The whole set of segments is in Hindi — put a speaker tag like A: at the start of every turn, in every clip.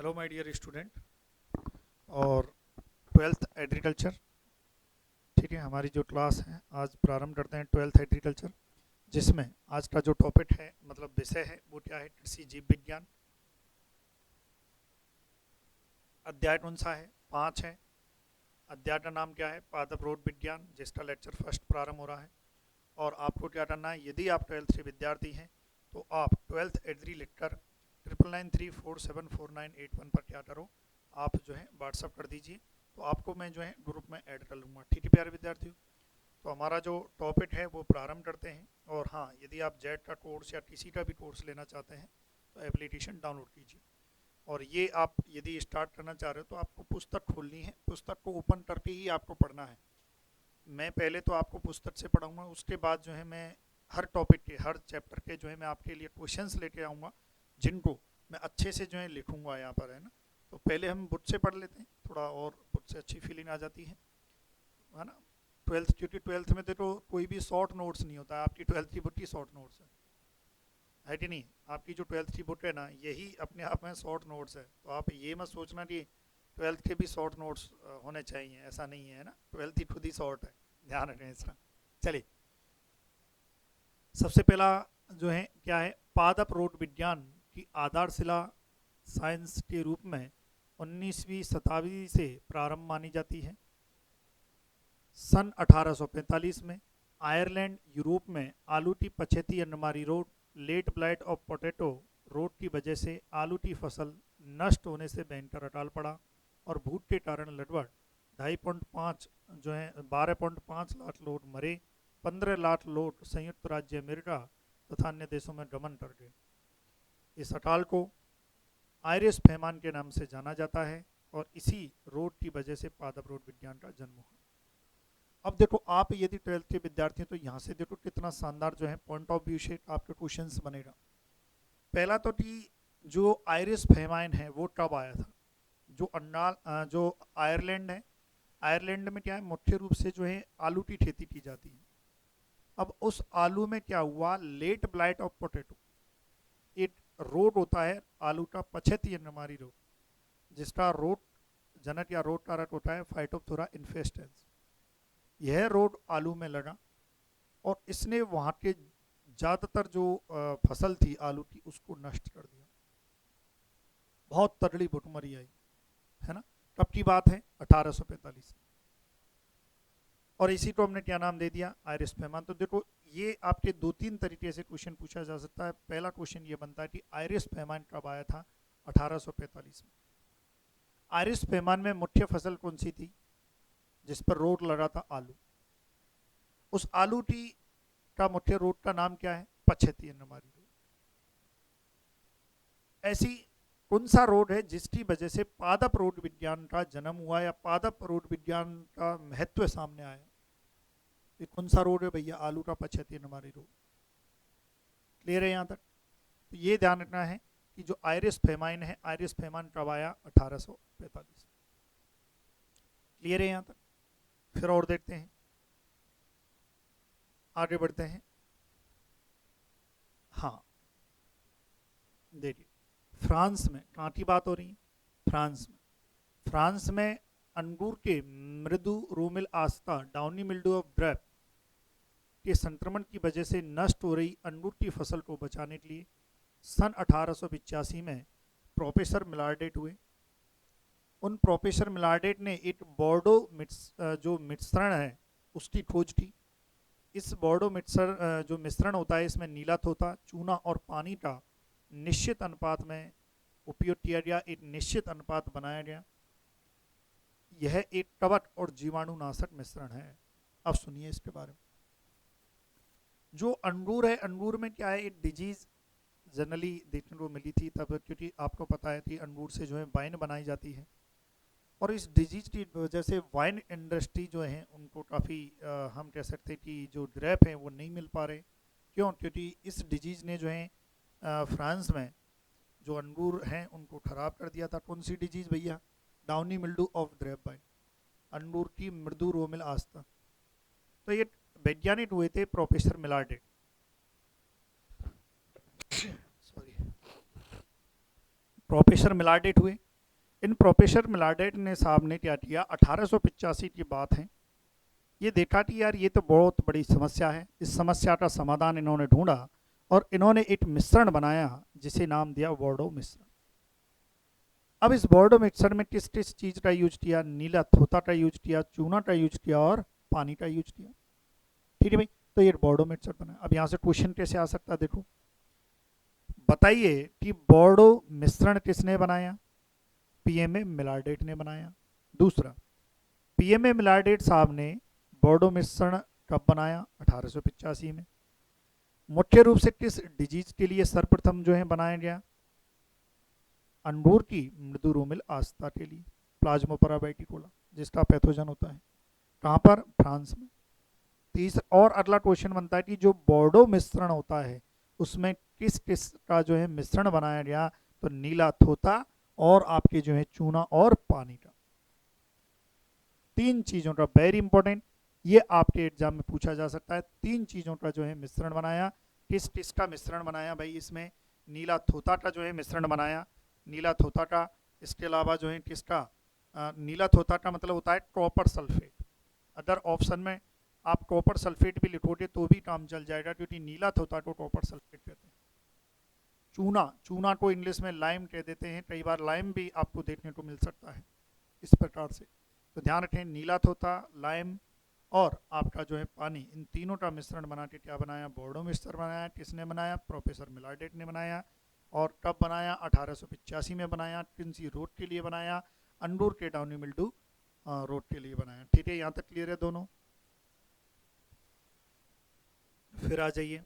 A: हेलो माय डियर स्टूडेंट और ट्वेल्थ एग्रीकल्चर। ठीक है, हमारी जो क्लास है आज प्रारंभ करते हैं ट्वेल्थ एग्रीकल्चर, जिसमें आज का जो टॉपिक है मतलब विषय है वो क्या है, कृषि जीव विज्ञान। अध्याय कौन सा है? 5 है। अध्याय का नाम क्या है? पादप रोग विज्ञान, जिसका लेक्चर फर्स्ट प्रारंभ हो रहा है। और आपको क्या करना है, यदि आप ट्वेल्थ के विद्यार्थी हैं तो आप ट्वेल्थ एग्री लिखकर 9993474981 पर क्या करो, आप जो है व्हाट्सअप कर दीजिए, तो आपको मैं जो है ग्रुप में ऐड कर लूँगा। ठीक है प्यारे विद्यार्थियों, तो हमारा जो टॉपिक है वो प्रारंभ करते हैं। और हाँ, यदि आप जेड का कोर्स या किसी का भी कोर्स लेना चाहते हैं तो एप्लीकेशन डाउनलोड कीजिए। और ये आप यदि स्टार्ट करना चाह रहे हो तो आपको पुस्तक खोलनी है, पुस्तक को ओपन करके ही आपको पढ़ना है। मैं पहले तो आपको पुस्तक से पढ़ाऊँगा, उसके बाद जो है मैं हर टॉपिक के हर चैप्टर के जो है मैं आपके लिए क्वेश्चंस लेके आऊँगा, जिनको मैं अच्छे से जो है लिखूँगा यहाँ पर, है ना। तो पहले हम बुक से पढ़ लेते हैं, थोड़ा और बुक से अच्छी फीलिंग आ जाती है ना। ट्वेल्थ, क्योंकि ट्वेल्थ में तो कोई भी शॉर्ट नोट्स नहीं होता है, आपकी ट्वेल्थ की बुक ही शॉर्ट नोट्स है कि नहीं। आपकी जो ट्वेल्थ की बुक है ना, यही अपने आप में शॉर्ट नोट्स है। तो आप ये मत सोचना कि ट्वेल्थ के भी शॉर्ट नोट्स होने चाहिए, ऐसा नहीं है ना। ट्वेल्थ ही खुद ही शॉर्ट है, ध्यान रखें इसका। चलिए, सबसे पहला जो है क्या है, पादप रोग विज्ञान की आधारशिला साइंस के रूप में 19वीं शताब्दी से प्रारंभ मानी जाती है। सन 1845 में आयरलैंड यूरोप में आलू की पछेती अन्नमारी रोग, लेट ब्लाइट ऑफ पोटैटो रोग की वजह से आलू की फसल नष्ट होने से भयंकर अकाल पड़ा और भूख के कारण लगभग 2.5 जो है 12.5 लाख लोग मरे। 15 लाख लोग संयुक्त राज्य अमेरिका तथा अन्य देशों में गमन कर गए। इस अकाल को आयरिस फैमान के नाम से जाना जाता है और इसी रोग की वजह से पादप रोग विज्ञान का जन्म हुआ। अब देखो, आप यदि ट्वेल्थ के विद्यार्थी हैं तो यहाँ से देखो कितना शानदार जो है पॉइंट ऑफ व्यू से आपके क्वेश्चंस बनेगा। पहला तो कि जो आयरिस फेमाइन है वो कब आया था? जो आयरलैंड है, आयरलैंड में क्या है, मुख्य रूप से जो है आलू की खेती की जाती है। अब उस आलू में क्या हुआ, लेट ब्लाइट ऑफ पोटैटो, एक रोग होता है आलू का, पछेती अन्नमारी रोग, जिसका रोग जनक या रोग कारक होता है फाइटोप्थोरा इन्फेस्टेंस। यह रोग आलू में लगा और इसने वहाँ के ज़्यादातर जो फसल थी आलू की उसको नष्ट कर दिया। बहुत तगड़ी भुखमरी आई, है ना। कब की बात है? 1845। और इसी को हमने क्या नाम दे दिया, आयरिस फैमान। तो देखो, ये आपके 2-3 तरीके से क्वेश्चन पूछा जा सकता है। पहला क्वेश्चन ये बनता है कि आयरिस फैमान कब आया था? 1845 में। आयरिस फैमान में मुख्य फसल कौन सी थी जिस पर रोग लगा था? आलू। उस आलू की का मुख्य रोग का नाम क्या है? पछेती अन्नमारी रोग। ऐसी कौन सा रोग है जिसकी वजह से पादप रोग विज्ञान का जन्म हुआ या पादप रोग विज्ञान का महत्व सामने आया? ये कौन सा रोग है भैया? आलू का पछेती अन्नमारी रोग। क्लियर है यहाँ तक? तो ये ध्यान रखना है कि जो आयरिस फेमाइन है, आयरिस फेमाइन कब आया? 1845। क्लियर है यहाँ तक? फिर और देखते हैं, आगे बढ़ते हैं। हाँ, देखिए, फ्रांस में, कहाँ की बात हो रही है? फ्रांस में। फ्रांस में अंगूर के मृदु रोमिल आस्था, डाउनी मिल्ड्यू ऑफ ग्रेप के संक्रमण की वजह से नष्ट हो रही अंगूर की फसल को बचाने के लिए सन 1885 में प्रोफेसर मिलार्डेट हुए। उन प्रोफेसर मिलार्डेट ने एक बोर्डो जो मिश्रण है उसकी खोज की। इस बोर्डो जो मिश्रण होता है, इसमें नीला तोता, चूना और पानी का निश्चित अनुपात में उपयोग किया गया, एक निश्चित अनुपात बनाया गया। यह एक कवक और जीवाणुनाशक मिश्रण है। अब सुनिए इसके बारे में। जो अंगूर है, अंगूर में क्या है, एक डिजीज जनरली देखने को मिली थी तब, क्योंकि आपको पता है कि अंगूर से जो है वाइन बनाई जाती है। और इस डिजीज की वजह से वाइन इंडस्ट्री जो है उनको काफ़ी हम कह सकते हैं कि जो ग्रेप हैं वो नहीं मिल पा रहे। क्यों? क्योंकि इस डिजीज ने जो है फ्रांस में जो अंगूर हैं उनको खराब कर दिया था। कौन सी डिजीज भैया? Downy mildew of grape vine, अंगूर की मृदु रोमिल आस्था। तो ये वैज्ञानिक हुए थे प्रोफेसर मिलार्डेट, सॉरी, प्रोफेसर मिलार्डेट हुए इन प्रोफेसर मिलाडेट ने साहब ने क्या किया, 1885 की बात है, ये देखा कि यार ये तो बहुत बड़ी समस्या है, इस समस्या का समाधान इन्होंने ढूंढा और इन्होंने एक मिश्रण बनाया जिसे नाम दिया बोर्डो मिश्रण। अब इस बोर्डो मिक्सर में किस किस चीज का यूज किया, नीला थोथा का यूज किया, चूना का यूज किया और पानी का यूज किया। ठीक है भाई, तो ये बोर्डो मिक्सर बना। अब यहाँ से क्वेश्चन कैसे आ सकता है, देखो बताइए कि बोर्डो मिश्रण किसने बनाया, पीएमए मिलार्डेट ने बनाया। दूसरा, पीएमए मिलार्डेट साहब ने बोर्डो मिश्रण कब बनाया, 1885 में। मुख्य रूप से किस डिजीज के लिए सर्वप्रथम जो है बनाया गया, अंगूर की मृदु रोमिल आस्था के लिए, प्लाज्मोपरा बैटिकोला, जिसका पैथोजन होता है कहाँ पर, फ्रांस में। तीसरा और अगला क्वेश्चन बनता है कि जो बोर्डो मिश्रण होता है उसमें किस किस का जो है मिश्रण बनाया गया, तो नीला थोथा और आपके जो है चूना और पानी का। तीन चीजों का, वेरी इंपॉर्टेंट, ये आपके एग्जाम में पूछा जा सकता है। तीन चीजों का जो है मिश्रण बनाया, किस किस का मिश्रण बनाया भाई, इसमें नीला थोथा का जो है मिश्रण बनाया, नीला थोथा का। इसके अलावा जो है किसका, नीला थोथा का मतलब होता है कॉपर सल्फेट। अदर ऑप्शन में आप कॉपर सल्फेट भी लिखोगे तो भी काम चल जाएगा, क्योंकि नीला थोथा को कॉपर सल्फेट कहते हैं। चूना, चूना को इंग्लिश में लाइम कह देते हैं, कई बार लाइम भी आपको देखने को मिल सकता है इस प्रकार से। तो ध्यान रखें, नीला थोथा, लाइम और आपका जो है पानी, इन तीनों का मिश्रण बना के क्या बनाया, बोर्डो मिश्रण बनाया। किसने बनाया, प्रोफेसर मिलार्डेट ने बनाया। और कब बनाया, 1885 में बनाया। किन्सी रोड के लिए बनाया, अंडूर के डाउनी मिल्डू रोड के लिए बनाया। ठीक है, यहाँ तक क्लियर है दोनों। फिर आ जाइए,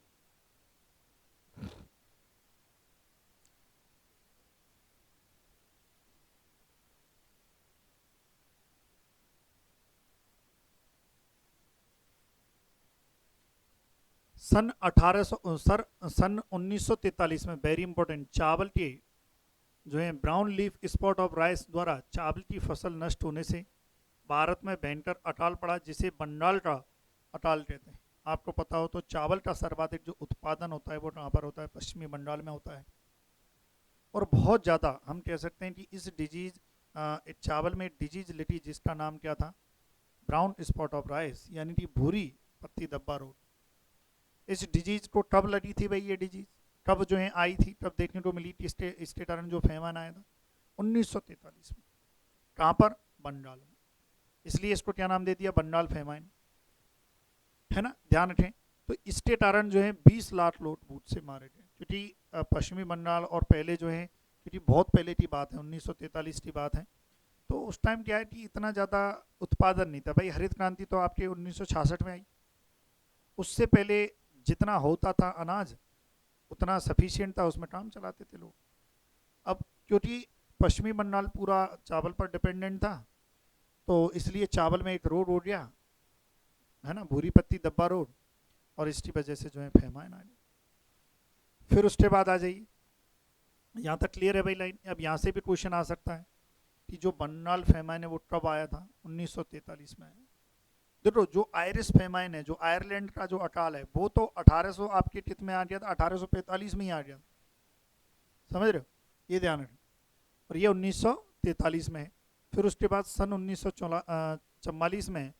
A: सन 1943 में, वेरी इंपॉर्टेंट, चावल के जो है brown leaf spot of rice द्वारा चावल की फसल नष्ट होने से भारत में भयंकर अकाल पड़ा, जिसे बंगाल का अकाल कहते हैं। आपको पता हो तो चावल का सर्वाधिक जो उत्पादन होता है वो कहाँ पर होता है, पश्चिमी बंगाल में होता है। और बहुत ज़्यादा हम कह सकते हैं कि इस डिजीज, चावल में डिजीज लिखी जिसका नाम क्या था, ब्राउन स्पॉट ऑफ राइस, यानी कि भूरी पत्ती धब्बा रोग। इस डिजीज को कब लगी थी भाई, ये डिजीज कब जो है आई थी, कब देखने को मिली थी, इसके कारण जो फेमन आया था 1943 में। कहाँ पर, बंगाल में। इसलिए इसको क्या नाम दे दिया, बंगाल फेमाइन, है ना। ध्यान रखें, तो इसके कारण जो है 20 लाख लोग भूत से मारे गए, क्योंकि पश्चिमी बंगाल, और पहले जो है, क्योंकि बहुत पहले की बात है, 1943 की बात है, तो उस टाइम क्या है कि इतना ज़्यादा उत्पादन नहीं था भाई। हरित क्रांति तो आपके 1966 में आई, उससे पहले जितना होता था अनाज उतना सफिशिएंट था, उसमें काम चलाते थे लोग। अब क्योंकि पश्चिमी बंगाल पूरा चावल पर डिपेंडेंट था, तो इसलिए चावल में एक रोग हो गया, है ना, भूरी पत्ती दब्बा रोग, और इसकी वजह से जो है फेमाइन आ गया। फिर उसके बाद आ जाइए, यहाँ तक क्लियर है भाई लाइन। अब यहाँ से भी क्वेश्चन आ सकता है कि जो बंगाल फेमाइन है वो कब आया था, 1943 में आया। देखो, जो आयरिश फेमाइन है, जो आयरलैंड का जो अकाल है, वो तो 1800 आपके कित में आ गया था, 1845 में ही आ गया, समझ रहे हो, ये ध्यान रखें। और ये 1943 में है। फिर उसके बाद सन 1944 में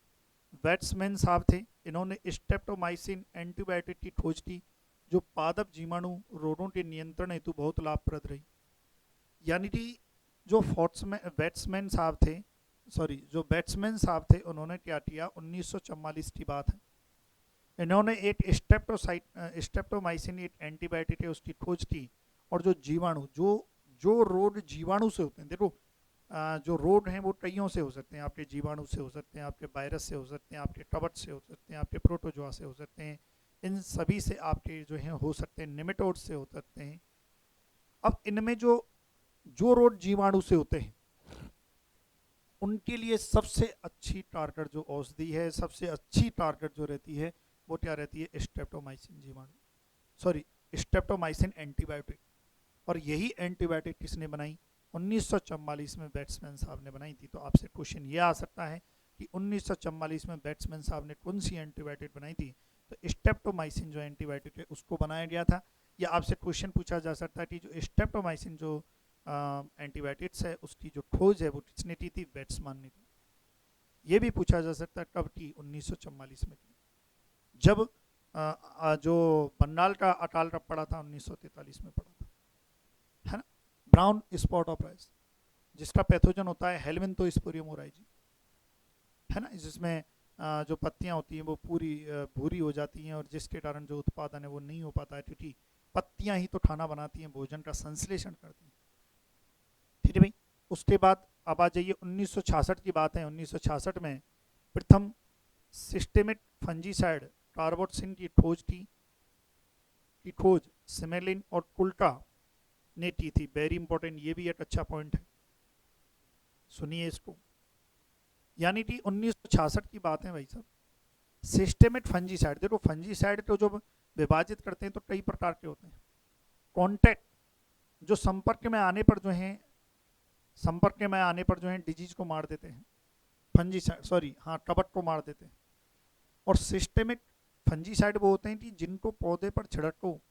A: वेट्समैन साहब थे, इन्होंने स्ट्रेप्टोमाइसिन एंटीबायोटिक की खोज की, जो पादप जीवाणु रोगों के नियंत्रण हेतु बहुत लाभप्रद रही। यानी कि जो बैट्समैन साहब थे, सॉरी, जो बैट्समैन साहब थे, उन्होंने क्या किया, 1944 की बात है, इन्होंने एक स्ट्रेप्टोमाइसिन, एक एंटीबायोटिक है, उसकी खोज की। और जो जीवाणु, जो जो रोग जीवाणु से होते हैं, देखो जो रोग हैं वो कईयों से हो सकते हैं, आपके जीवाणु से हो सकते हैं, आपके वायरस से हो सकते हैं, आपके कवच से हो सकते हैं, आपके प्रोटोजोआ से हो सकते हैं, इन सभी से आपके जो हैं हो सकते हैं, निमेटोड से हो सकते हैं। अब इनमें जो जो रोग जीवाणु से होते हैं उनके लिए सबसे अच्छी टारगेट जो औषधि है, सबसे अच्छी टारगेट जो रहती है, वो क्या रहती है, स्ट्रेप्टोमाइसिन जीवाणु, सॉरी, स्ट्रेप्टोमाइसिन एंटीबायोटिक। और यही एंटीबायोटिक किसने बनाई, 1944 में बैट्समैन साहब ने बनाई थी। तो आपसे क्वेश्चन ये आ सकता है कि 1944 में बैट्समैन साहब ने कौन सी एंटीबायोटिक बनाई थी, तो स्ट्रेप्टोमाइसिन जो एंटीबायोटिक है उसको बनाया गया था। या आपसे क्वेश्चन पूछा जा सकता है कि जो स्ट्रेप्टोमाइसिन जो एंटीबायोटिक्स है उसकी जो खोज है वो किसने की थी? वेट्समान ने की। ये भी पूछा जा सकता है कब की? 1944 में की, जब जो बंगाल का अकाल पड़ा था 1943 में पड़ा था, है ना। ब्राउन स्पॉट ऑफ राइस, जिसका पैथोजन होता है हेलमिंथोस्पोरियम ओराइजी, है ना, जिसमें जो पत्तियां होती हैं वो पूरी भूरी हो जाती हैं और जिसके कारण जो उत्पादन है वो नहीं हो पाता है, क्योंकि पत्तियां ही तो खाना बनाती हैं, भोजन का संश्लेषण करती हैं। ठीक है भाई। उसके बाद अब आ जाइए 1966 की बात है। 1966 में प्रथम सिस्टेमिक फंजीसाइड कार्बोक्सिन की खोज सिमेलिन और कुल्टा ने की थी। वेरी इंपॉर्टेंट, ये भी एक अच्छा पॉइंट है, सुनिए इसको। यानी कि 1966 की बात है भाई साहब। सिस्टेमिक फंजीसाइड, देखो फंजीसाइड तो जो विभाजित करते हैं तो कई प्रकार के होते हैं। कॉन्टैक्ट, जो संपर्क में आने पर जो है डिजीज को मार देते हैं, फंजीसाइड सॉरी हाँ कवक को मार देते हैं। और सिस्टेमिक फंजीसाइड वो होते हैं कि जिनको पौधे पर छिड़को,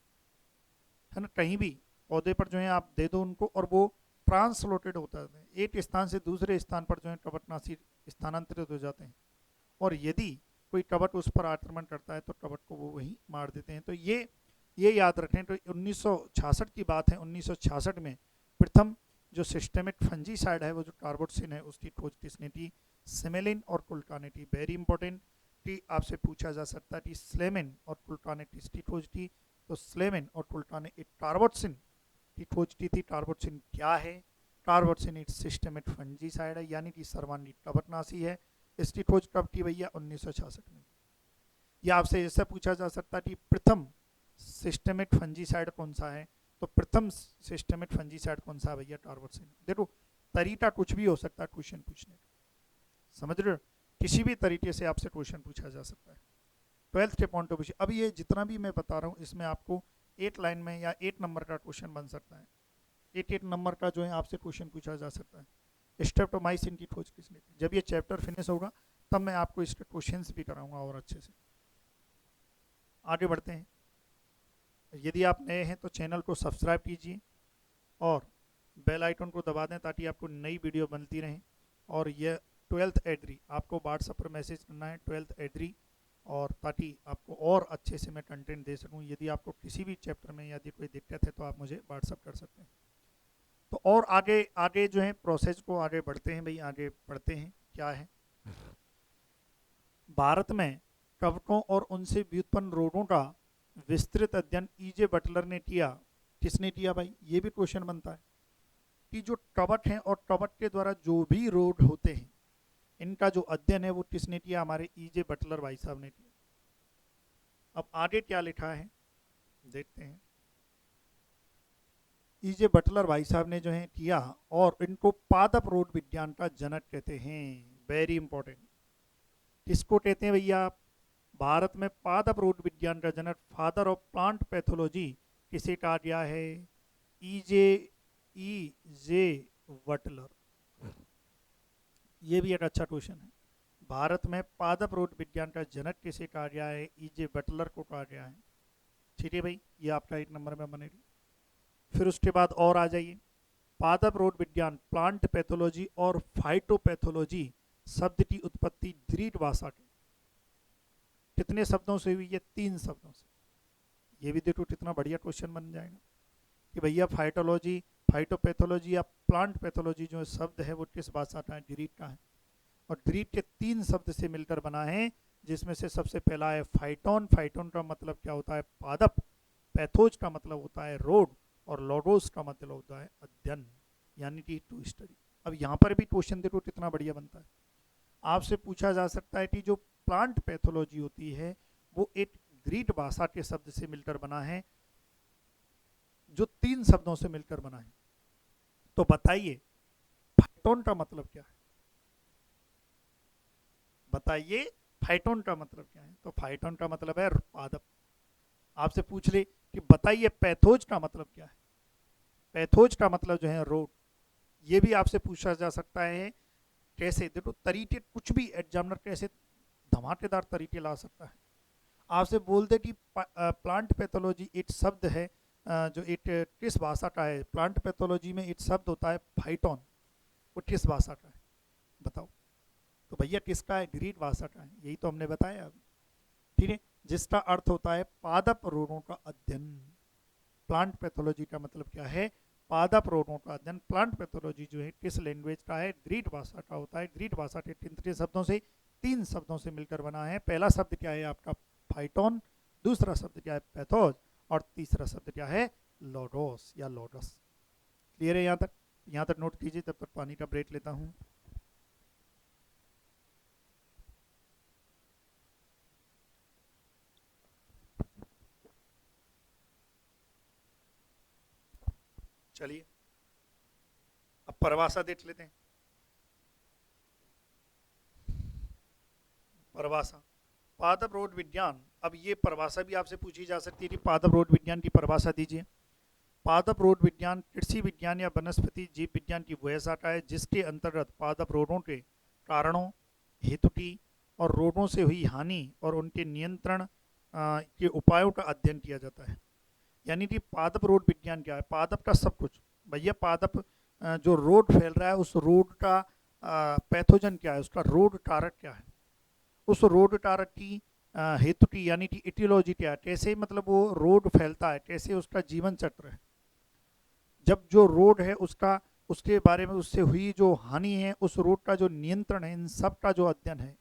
A: है ना, कहीं भी पौधे पर जो है आप दे दो उनको और वो ट्रांसलोटेड होता है, एक स्थान से दूसरे स्थान पर जो है कवकनाशी स्थानांतरित हो जाते हैं। और यदि कोई कवक उस पर आक्रमण करता है तो कवक को वो वहीं मार देते हैं। तो ये याद रखें। तो 1966 की बात है। 1966 में प्रथम जो सिस्टेमिक फंजीसाइड है वो जो कार्बोक्सिन है उसकी खोज किसने की? सिमेलिन और कुल्टा ने की। वेरी इंपॉर्टेंट कि आपसे पूछा जा सकता है कि स्लेमिन और कुल्टा ने किसकी खोज की? तो स्लेमिन और कुल्टा ने एक कार्बोक्सिन की खोज की थी। कार्बोक्सिन क्या है? कार्बोक्सिन एक सिस्टेमिक फंजीसाइड है, यानी कि सर्वांगी कवकनाशी है। इसकी खोज कब की भैया? 1966 में। या आपसे ऐसा पूछा जा सकता है कि प्रथम सिस्टेमिक फंजीसाइड कौन सा है? तो प्रथम सिस्टेमिक फंजीसाइड कौन सा है भैया? कार्बोक्सिन। देखो तरीका कुछ भी हो सकता है क्वेश्चन पूछने का, समझ रहे हो? किसी भी तरीके से आपसे क्वेश्चन पूछा जा सकता है 12th के पॉइंट ऑफ व्यू। अब ये जितना भी मैं बता रहा हूँ इसमें आपको 8 लाइन में या 8 नंबर का क्वेश्चन बन सकता है। 8 नंबर का जो है आपसे क्वेश्चन पूछा जा सकता है। स्ट्रेप्टोमाइसिन की खोज किसने की? जब ये चैप्टर फिनिश होगा तब मैं आपको इसके क्वेश्चंस भी कराऊंगा और अच्छे से। आगे बढ़ते हैं। यदि आप नए हैं तो चैनल को सब्सक्राइब कीजिए और बेल आइकन को दबा दें ताकि आपको नई वीडियो बनती रहें। और यह 12th एड्री आपको व्हाट्सएप पर मैसेज करना है 12th एड्री, और ताकि आपको और अच्छे से मैं कंटेंट दे सकूं। यदि आपको किसी भी चैप्टर में यदि कोई दिक्कत है तो आप मुझे व्हाट्सएप कर सकते हैं। तो और आगे आगे जो है प्रोसेस को आगे बढ़ते हैं भाई, आगे बढ़ते हैं। क्या है? भारत में कवकों और उनसे व्युत्पन्न रोगों का विस्तृत अध्ययन ईजे बटलर ने किया। किसने किया भाई? ये भी क्वेश्चन बनता है कि जो कवक हैं और कवक के द्वारा जो भी रोग होते हैं इनका जो अध्ययन है वो किसने किया? हमारे ईजे बटलर भाई साहब ने किया। अब आगे क्या लिखा है देखते हैं। ईजे बटलर भाई साहब ने जो है किया और इनको पादप रोग विज्ञान का जनक कहते हैं। Very important. किसको कहते हैं भैया? भारत में पादप रोग विज्ञान का जनक, फादर ऑफ प्लांट पैथोलॉजी किसे कहा गया है? E J Butler. ये भी एक अच्छा क्वेश्चन है। भारत में पादप रोग विज्ञान का जनक किसे कहा गया है? ईजे बटलर को कहा गया है। ठीक है भाई, ये आपका 1 नंबर में बनेगी। फिर उसके बाद और आ जाइए। पादप रोग विज्ञान, प्लांट पैथोलॉजी और फाइटोपैथोलॉजी शब्द की उत्पत्ति ग्रीक भाषा के कितने शब्दों से हुई है? 3 शब्दों से। ये भी देखो कितना बढ़िया क्वेश्चन बन जाएगा कि भैया फाइटोलॉजी, फाइटोपैथोलॉजी या प्लांट पैथोलॉजी जो शब्द है वो किस भाषा का है? ग्रीक का है। और ग्रीक के 3 शब्द से मिलकर बना है, जिसमें से सबसे पहला है फाइटोन। फाइटोन का मतलब क्या होता है? पादप। पैथोज का मतलब होता है रोग, और लोगोस का मतलब होता है अध्ययन, यानी कि टू स्टडी। अब यहाँ पर भी क्वेश्चन देखो कितना बढ़िया बनता है। आपसे पूछा जा सकता है कि जो प्लांट पैथोलॉजी होती है वो एक ग्रीक भाषा के शब्द से मिलकर बना है, जो 3 शब्दों से मिलकर बना है। तो बताइए फाइटोन का मतलब क्या है? बताइए फाइटोन का मतलब क्या है? तो फाइटोन का मतलब है पादप। आपसे पूछ ले कि बताइए पैथोज का मतलब क्या है? पैथोज का मतलब जो है रोग। ये भी आपसे पूछा जा सकता है। कैसे? देखो तरीके कुछ भी एग्जामिनर कैसे धमाकेदार तरीके ला सकता है। आपसे बोल दे कि प्लांट पैथोलॉजी एक शब्द है जो एक टिस भाषा है प्लांट पैथोलॉजी में एक शब्द होता है फाइटोन, वो टिस भाषा है, बताओ। तो भैया टिस का है, ग्रीड भाषा है, यही तो हमने बताया अभी, ठीक है, जिसका अर्थ होता है पादप रोगों का अध्ययन। प्लांट पैथोलॉजी का मतलब क्या है, पादप रोगों का अध्ययन। प्लांट पैथोलॉजी जो है किस लैंग्वेज का है, ग्रीक भाषा का होता है। ग्रीक भाषा के तीन शब्दों से, तीन शब्दों से मिलकर बना है। पहला शब्द क्या है आपका फाइटोन, दूसरा शब्द क्या है पैथोज, और तीसरा शब्द क्या है लोडोस या लोडस। क्लियर है यहाँ तक? यहाँ तक नोट कीजिए, तब तक पानी का ब्रेक लेता हूँ। चलिए अब परिभाषा देख लेते हैं। परिभाषा, पादप रोग विज्ञान। अब ये परिभाषा भी आपसे पूछी जा सकती है कि पादप रोग विज्ञान की परिभाषा दीजिए। पादप रोग विज्ञान कृषि विज्ञान या वनस्पति जीव विज्ञान की वह शाखा है जिसके अंतर्गत पादप रोगों के कारणों, हेतुकी और रोगों से हुई हानि और उनके नियंत्रण के उपायों का अध्ययन किया जाता है। यानी कि पादप रोग विज्ञान क्या है, पादप का सब कुछ। भैया पादप जो रोग फैल रहा है उस रोग का पैथोजन क्या है, उसका रोग कारक क्या है, उस रोग कारक की हेतु की यानी कि इटियोलॉजी क्या है, कैसे मतलब वो रोग फैलता है, कैसे उसका जीवन चक्र है। जब जो रोग है उसका, उसके बारे में उससे हुई जो हानि है, उस रोग का जो नियंत्रण है, इन सब का जो अध्ययन है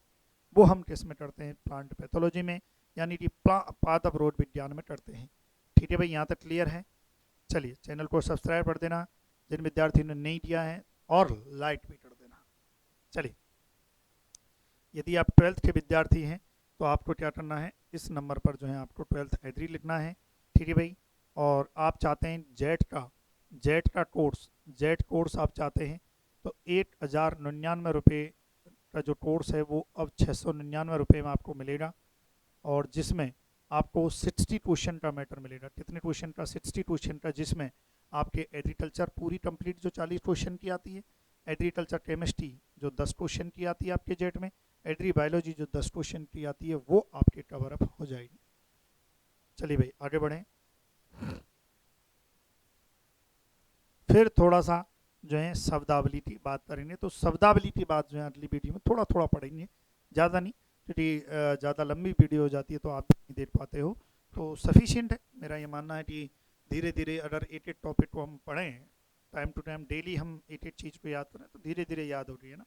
A: वो हम किस में करते हैं, प्लांट पैथोलॉजी में, यानी कि पादप रोग विज्ञान में करते हैं। ठीक है भाई, यहाँ तक क्लियर है? चलिए चैनल को सब्सक्राइब कर देना जिन विद्यार्थियों ने नहीं किया है, और लाइक भी कर देना। चलिए, यदि आप 12th के विद्यार्थी हैं तो आपको क्या करना है, इस नंबर पर जो है आपको 12th एग्री लिखना है। ठीक है भाई, और आप चाहते हैं जेट का कोर्स आप चाहते हैं तो 1099 रुपये का जो कोर्स है वो अब 699 रुपये में आपको मिलेगा, और जिसमें आपको 60 क्वेश्चन का मैटर मिलेगा। कितने क्वेश्चन का? 60 क्वेश्चन का, जिसमें आपके एग्रीकल्चर पूरी कंप्लीट जो 40 क्वेश्चन की आती है, एग्रीकल्चर केमिस्ट्री जो 10 क्वेश्चन की आती है आपके जेट में, एग्री बायोलॉजी जो 10 क्वेश्चन की आती है, वो आपके कवर अप हो जाएगी। चलिए भाई आगे बढ़ें। फिर थोड़ा सा जो है शब्दावली की बात करेंगे। तो शब्दावली की बात जो है अगली वीडियो में थोड़ा थोड़ा पढ़ेंगे, ज़्यादा नहीं, क्योंकि ज़्यादा लंबी वीडियो हो जाती है तो आप नहीं देख पाते हो। तो सफिशिएंट है, मेरा ये मानना है कि धीरे धीरे अगर एक एक टॉपिक को हम पढ़ें, टाइम टू टाइम डेली हम एक एक चीज़ को याद करें, तो धीरे धीरे याद हो रही है ना।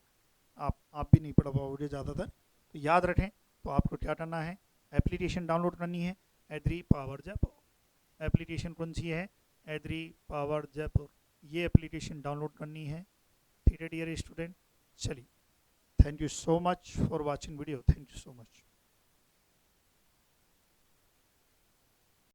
A: आप भी नहीं पढ़ पाओगे ज़्यादातर, तो याद रखें। तो आपको क्या करना है, एप्लीकेशन डाउनलोड करनी है, एग्री पावर जयपुर। एप्लीकेशन कौन सी है, एग्री पावर जयपुर, ये एप्लीकेशन डाउनलोड करनी है। ठीक है डियर स्टूडेंट, चलिए, thank you so much for watching video, thank you so much.